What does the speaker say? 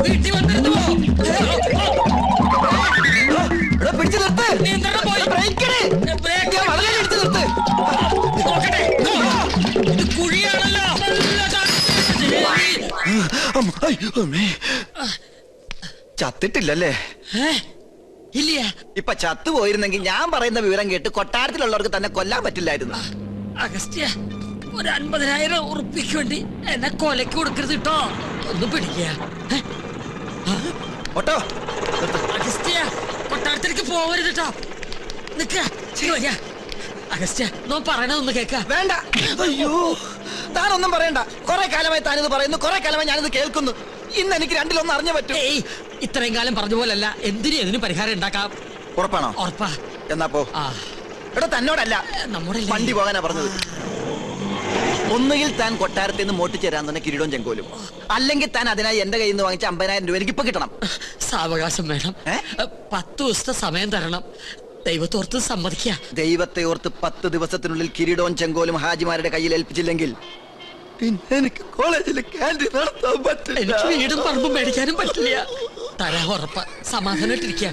വീട്ടിൽ വന്നിരുന്നു പിടിച്ചു നിർത്ത്. നോക്കട്ടെ, ഇത് കുഴിയാണല്ലോ. ചത്തിട്ടില്ലല്ലേ? ഇല്ല. ഇപ്പൊ ചത്തുപോയിരുന്നെങ്കിൽ ഞാൻ പറയുന്ന വിവരം കേട്ട് കൊട്ടാരത്തിലുള്ളവർക്ക് തന്നെ കൊല്ലാൻ പറ്റില്ലായിരുന്നു. അഗസ്ത്യ, ഒരു 50,000 ഉറുപ്പിക്ക് വേണ്ടി എന്നെ കൊലക്ക് കൊടുക്കരുത് കേട്ടോ. ഒന്ന് പിടിക്കുക. ഓട്ടോ അഗസ്ത്യ, കൊട്ടാരത്തിലേക്ക് പോകരുത് കേട്ടോ. നിക്ക. അഗസ്ത്യ, നോ പറയണതൊന്ന് കേക്ക. വേണ്ട. അയ്യോ, താനൊന്നും പറയണ്ട. കുറെ കാലമായി താനിത് പറയുന്നു, കുറെ കാലമായി ഞാനിത് കേൾക്കുന്നു. ഇന്ന് എനിക്ക് രണ്ടിലൊന്നും അറിഞ്ഞു പറ്റും. ഇത്രയും കാലം പറഞ്ഞ പോലല്ല, എന്തിനും പരിഹാരം ഉണ്ടാക്കാം. ഉറപ്പാണോ? ഉറപ്പാ. എന്നാ പോ. എടാ, തന്നോടല്ല, നമ്മുടെ വണ്ടി പോകാനാ പറഞ്ഞത്. ഒന്നുകിൽ താൻ കൊട്ടാരത്തിൽ നിന്ന് മോട്ടിച്ചേരാൻ തന്നെ കിരീടവും ചെങ്കോലും, അല്ലെങ്കിൽ താൻ അതിനായി എന്റെ കയ്യിൽ നിന്ന് വാങ്ങിച്ച 50,000 രൂപ എനിക്ക് ഇപ്പൊ കിട്ടണം. സാവകാശം വേണം. 10 ദിവസത്തെ സമയം തരണം. ദൈവത്തോർത്ത് സമ്മതിക്ക. ദൈവത്തെ ഓർത്ത് 10 ദിവസത്തിനുള്ളിൽ കിരീടവും ചെങ്കോലും ഹാജിമാരുടെ കയ്യിൽ ഏൽപ്പിച്ചില്ലെങ്കിൽ പിന്നെ എനിക്ക് കോളേജിൽ ക്യാൻറ്റീൻ നടത്താൻ പറ്റില്ല. എനിക്ക് വീടും പറമ്പും മേടിക്കാനും പറ്റില്ല. തരാ ഉറപ്പ. സമാധാനായിട്ടിരിക്കുക.